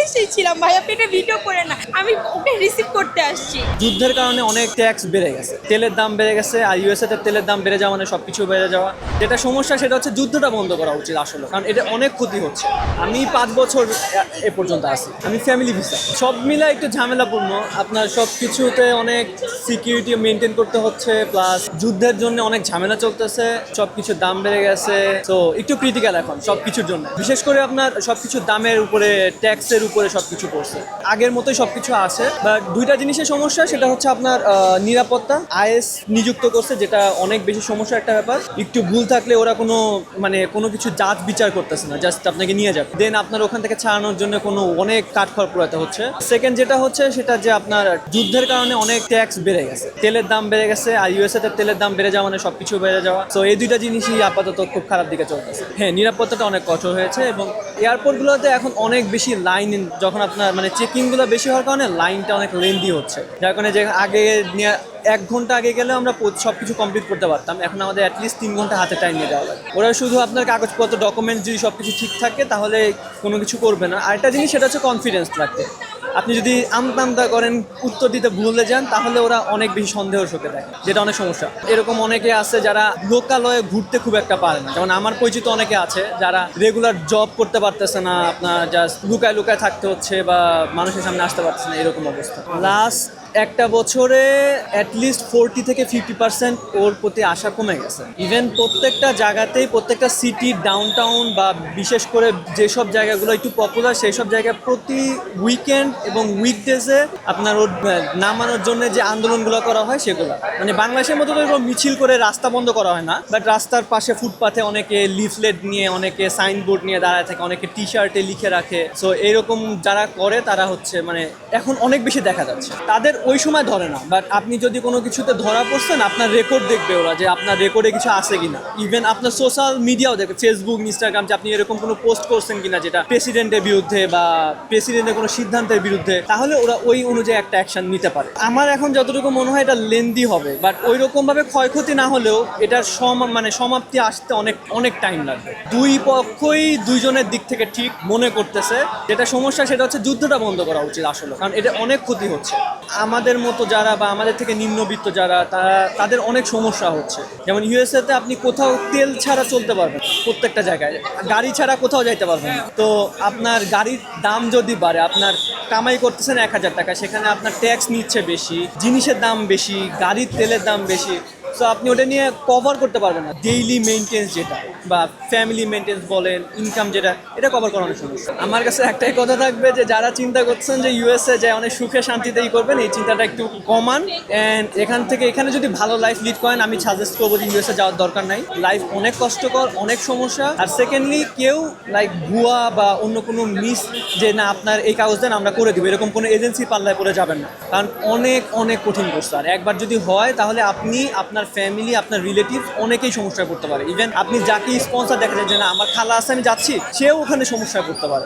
বাংলাদেশেই ছিলাম ভাই, আপনি এটা ভিডিও করে না, আমি ওকে রিসিভ করতে আসছি। যুদ্ধের কারণে অনেক ট্যাক্স বেড়ে গেছে, তেলের দাম বেড়ে গেছে, আর ইউএসএ তে তেলের দাম বেড়ে যাওয়া মানে সবকিছু বেড়ে যাওয়া। যেটা সমস্যা সেটা হচ্ছে যুদ্ধটা বন্ধ করা উচিত আসলে, কারণ এটা অনেক ক্ষতি হচ্ছে। আমি 5 বছর এ পর্যন্ত আছি, আমি ফ্যামিলি ভিসা, সব মিলা একটু ঝামেলাপূর্ণ। আপনার সব কিছুতে অনেক সিকিউরিটি মেনটেন করতে হচ্ছে, প্লাস যুদ্ধের জন্য অনেক ঝামেলা চলতেছে, সব কিছুর দাম বেড়ে গেছে। তো একটু ক্রিটিক্যাল এখন সব কিছুর জন্য, বিশেষ করে আপনার সব কিছুর দামের উপরে, ট্যাক্সের উপরে সব কিছু পড়ছে। আগের মতোই সব কিছু আছে, বাট দুইটা জিনিসের সমস্যা, সেটা হচ্ছে আপনার নিরাপত্তা। আইএস নিযুক্ত করছে, যেটা অনেক বেশি সমস্যার একটা ব্যাপার। একটু ভুল থাকলে ওরা কোনো কিছু জাজ বিচার করতেছে না, জাস্ট আপনাকে নিয়ে যাবে, দেন আপনার ওখান থেকে ছাড়ানোর জন্য অনেক কাঠখড় পোড়াতে হচ্ছে। সেকেন্ড যেটা হচ্ছে সেটা যে আপনার যুদ্ধের কারণে অনেক ট্যাক্স বেড়ে গেছে, তেলের দাম বেড়ে গেছে, আর ইউএসএ তে তেলের দাম বেড়ে যাওয়া মানে সবকিছু বেড়ে যাওয়া। তো এই দুইটা জিনিসই আপাতত খুব খারাপ দিকে চলতেছে। হ্যাঁ, নিরাপত্তাটা অনেক কঠোর হয়েছে, এবং এয়ারপোর্টগুলোতে এখন অনেক বেশি লাইন, যখন আপনার মানে চেকিংগুলো বেশি হওয়ার কারণে লাইনটা অনেক লেন্দি হচ্ছে, যার কারণে যে আগে 1 ঘন্টা আগে গেলেও আমরা সব কিছু কমপ্লিট করতে পারতাম, এখন আমাদের অ্যাটলিস্ট 3 ঘন্টা হাতে টাইম নিয়ে দেওয়া লাগে। ওরা শুধু আপনার কাগজপত্র, ডকুমেন্টস যদি সব কিছু ঠিক থাকে তাহলে কোনো কিছু করবে না। আরেকটা জিনিস সেটা হচ্ছে কনফিডেন্স রাখতে। আপনি যদি আমতামতা করেন, উত্তর দিতে ভুলে যান, তাহলে ওরা অনেক বেশি সন্দেহের চোখে দেখে, যেটা অনেক সমস্যা। এরকম অনেকে আছে যারা লোকালয়ে ঘুরতে খুব একটা পারে না, যেমন আমার পরিচিত অনেকে আছে যারা রেগুলার জব করতে পারতেছে না, আপনার জাস্ট লুকায় লুকায় থাকতে হচ্ছে বা মানুষের সামনে আসতে পারতেছে না, এরকম অবস্থা। লাস্ট একটা বছরে অ্যাটলিস্ট 40 থেকে 50% ওর প্রতি আশা কমে গেছে। ইভেন প্রত্যেকটা জায়গাতেই, প্রত্যেকটা সিটি, ডাউনটাউন বা বিশেষ করে যেসব জায়গাগুলো একটু পপুলার, সেই সব জায়গায় প্রতি উইকেন্ড এবং উইকডেজে আপনার ওর নামানোর জন্য যে আন্দোলনগুলো করা হয় সেগুলো, মানে বাংলাদেশের মতো তো এরকম মিছিল করে রাস্তা বন্ধ করা হয় না, বাট রাস্তার পাশে ফুটপাথে অনেকে লিফলেট নিয়ে, অনেকে সাইনবোর্ড নিয়ে দাঁড়ায় থাকে, অনেকে টি শার্টে লিখে রাখে। সো এইরকম যারা করে তারা হচ্ছে মানে এখন অনেক বেশি দেখা যাচ্ছে। তাদের ওই সময় ধরে না, বাট আপনি যদি কোনো কিছুতে ধরা পড়ছেন, আপনার রেকর্ড দেখবে ওরা, যে আপনার রেকর্ডে কিছু আছে কিনা। ইভেন আপনার সোশ্যাল মিডিয়াও দেখবে, ফেসবুক, ইনস্টাগ্রাম, যে আপনি এরকম কোনো পোস্ট করছেন কিনা যেটা প্রেসিডেন্টের বিরুদ্ধে বা প্রেসিডেন্টের কোনো সিদ্ধান্তের বিরুদ্ধে, তাহলে ওরা ওই অনুযায়ী একটা অ্যাকশন নিতে পারে। আমার এখন যতটুকু মনে হয় এটা লেন্দি হবে, বাট ওই রকমভাবে ক্ষয়ক্ষতি না হলেও এটার সমাপ্তি আসতে অনেক অনেক টাইম লাগবে। দুই পক্ষই দুইজনের দিক থেকে ঠিক মনে করতেছে। যেটা সমস্যা সেটা হচ্ছে যুদ্ধটা বন্ধ করা উচিত আসলে, কারণ এটা অনেক ক্ষতি হচ্ছে। আমাদের মতো যারা বা আমাদের থেকে নিম্নবিত্ত যারা, তাদের অনেক সমস্যা হচ্ছে। যেমন ইউএসএ তে আপনি কোথাও তেল ছাড়া চলতে পারবেন, প্রত্যেকটা জায়গায় গাড়ি ছাড়া কোথাও যাইতে পারবেন না। তো আপনার গাড়ির দাম যদি বাড়ে, আপনার কামাই করতেছেন 1000 টাকা, সেখানে আপনার ট্যাক্স নিচ্ছে বেশি, জিনিসের দাম বেশি, গাড়ির তেলের দাম বেশি। সো আপনি ওটা নিয়ে কভার করতে পারবেন না। ডেইলি মেনটেন্স যেটা বা ফ্যামিলি মেনটেন্স বলেন, ইনকাম যেটা, এটা কভার করানোর সমস্যা। আমার কাছে একটাই কথা থাকবে যে যারা চিন্তা করছেন যে ইউএসএ যায় অনেক সুখে শান্তিতেই করবেন, এই চিন্তাটা একটু কমান। অ্যান্ড এখানে যদি ভালো লাইফ লিড করেন, আমি সাজেস্ট করবো যে ইউএসএ যাওয়ার দরকার নাই। লাইফ অনেক কষ্টকর, অনেক সমস্যা। আর সেকেন্ডলি, কেউ লাইক ভুয়া বা অন্য কোনো মিস যে না আপনার এই কাগজ দেন আমরা করে দিব, এরকম কোনো এজেন্সি পাল্লায় পড়ে যাবেন না, কারণ অনেক অনেক কঠিন করছে। আর একবার যদি হয় তাহলে আপনি, আপনার ফ্যামিলি, আপনার রিলেটিভ অনেকেই সমস্যায় পড়তে পারে। ইভেন আপনি যাকে স্পন্সর দেখা যায় যে না আমার খালা আছে আমি যাচ্ছি, সেও ওখানে সমস্যায় পড়তে পারে।